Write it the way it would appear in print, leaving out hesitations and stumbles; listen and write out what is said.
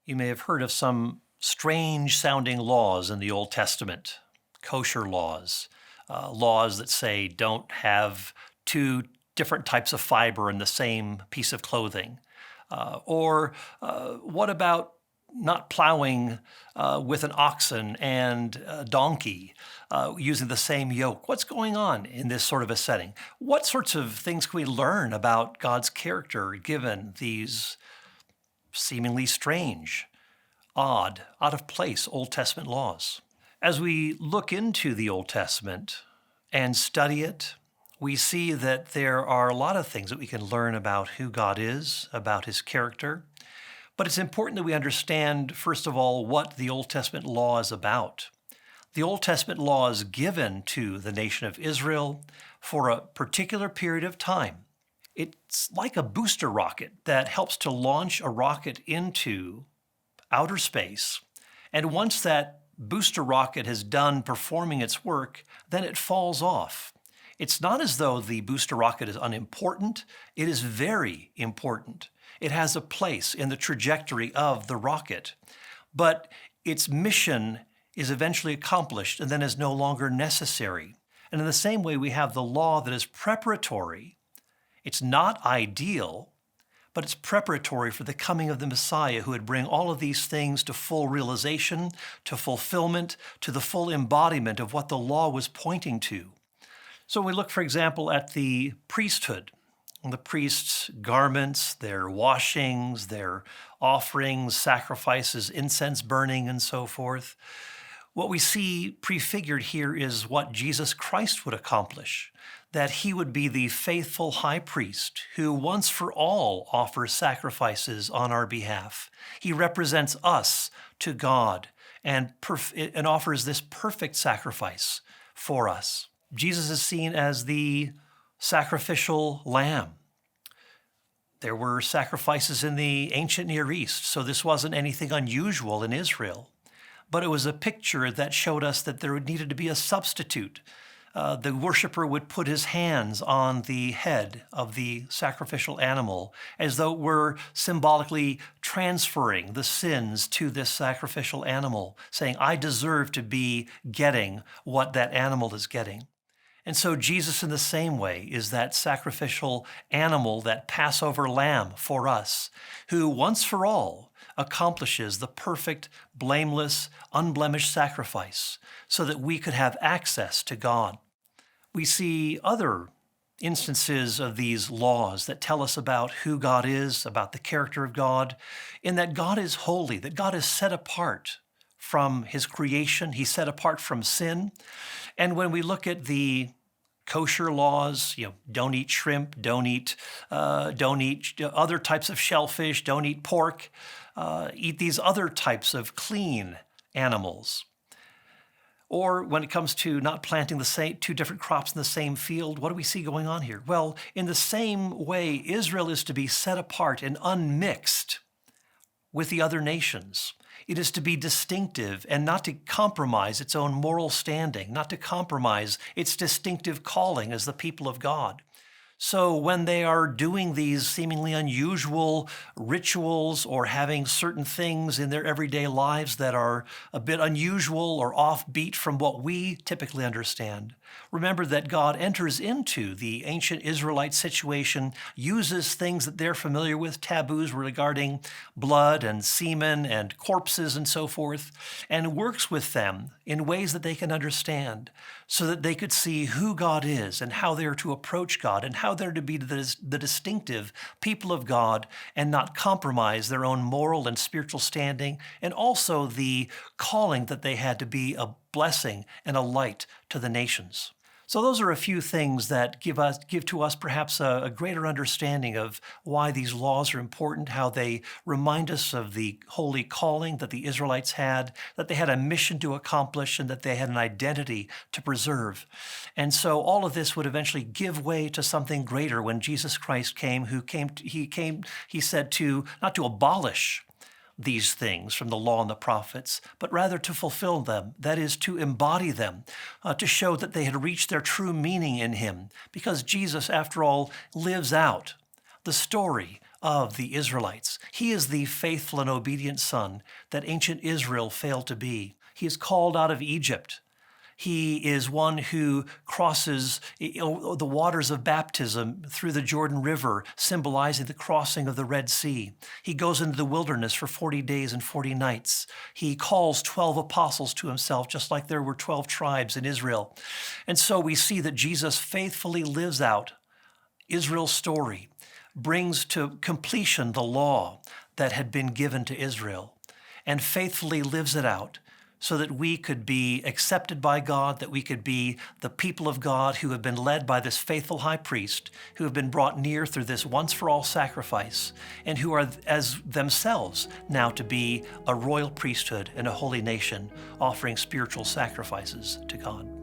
You may have heard of some strange sounding laws in the Old Testament, kosher laws, laws that say don't have two different types of fiber in the same piece of clothing. Or what about not plowing with an oxen and a donkey using the same yoke? What's going on in this sort of a setting? What sorts of things can we learn about God's character given these seemingly strange, odd, out of place Old Testament laws? As we look into the Old Testament and study it, we see that there are a lot of things that we can learn about who God is, about his character. But it's important that we understand, first of all, what the Old Testament law is about. The Old Testament law is given to the nation of Israel for a particular period of time. It's like a booster rocket that helps to launch a rocket into outer space. And once that booster rocket has done performing its work, then it falls off. It's not as though the booster rocket is unimportant. It is very important. It has a place in the trajectory of the rocket, but its mission is eventually accomplished and then is no longer necessary. And in the same way, we have the law that is preparatory. It's not ideal, but it's preparatory for the coming of the Messiah who would bring all of these things to full realization, to fulfillment, to the full embodiment of what the law was pointing to. So we look, for example, at the priesthood. The priests' garments, their washings, their offerings, sacrifices, incense burning, and so forth. What we see prefigured here is what Jesus Christ would accomplish, that he would be the faithful high priest who once for all offers sacrifices on our behalf. He represents us to God and offers this perfect sacrifice for us. Jesus is seen as the sacrificial lamb. There were sacrifices in the ancient Near East, so this wasn't anything unusual in Israel. But it was a picture that showed us that there needed to be a substitute. The worshiper would put his hands on the head of the sacrificial animal as though it were symbolically transferring the sins to this sacrificial animal, saying, I deserve to be getting what that animal is getting. And so Jesus in the same way is that sacrificial animal, that Passover lamb for us, who once for all accomplishes the perfect, blameless, unblemished sacrifice so that we could have access to God. We see other instances of these laws that tell us about who God is, about the character of God, in that God is holy, that God is set apart from his creation. He's set apart from sin. And when we look at the kosher laws, don't eat shrimp, don't eat other types of shellfish, don't eat pork, eat these other types of clean animals. Or when it comes to not planting the same two different crops in the same field, what do we see going on here? Well, in the same way, Israel is to be set apart and unmixed with the other nations. It is to be distinctive and not to compromise its own moral standing, not to compromise its distinctive calling as the people of God. So when they are doing these seemingly unusual rituals or having certain things in their everyday lives that are a bit unusual or offbeat from what we typically understand, remember that God enters into the ancient Israelite situation, uses things that they're familiar with, taboos regarding blood and semen and corpses and so forth, and works with them in ways that they can understand so that they could see who God is and how they're to approach God and how they're to be the distinctive people of God and not compromise their own moral and spiritual standing, and also the calling that they had to be a blessing and a light to the nations. So those are a few things that give to us perhaps a greater understanding of why these laws are important, how they remind us of the holy calling that the Israelites had, that they had a mission to accomplish, and that they had an identity to preserve. And so all of this would eventually give way to something greater when Jesus Christ came, he said to not to abolish these things from the law and the prophets, but rather to fulfill them, that is, to embody them, to show that they had reached their true meaning in him, because Jesus, after all, lives out the story of the Israelites. He is the faithful and obedient son that ancient Israel failed to be. He is called out of Egypt. He is one who crosses the waters of baptism through the Jordan River, symbolizing the crossing of the Red Sea. He goes into the wilderness for 40 days and 40 nights. He calls 12 apostles to himself, just like there were 12 tribes in Israel. And so we see that Jesus faithfully lives out Israel's story, brings to completion the law that had been given to Israel, and faithfully lives it out so that we could be accepted by God, that we could be the people of God who have been led by this faithful high priest, who have been brought near through this once-for-all sacrifice, and who are as themselves now to be a royal priesthood and a holy nation, offering spiritual sacrifices to God.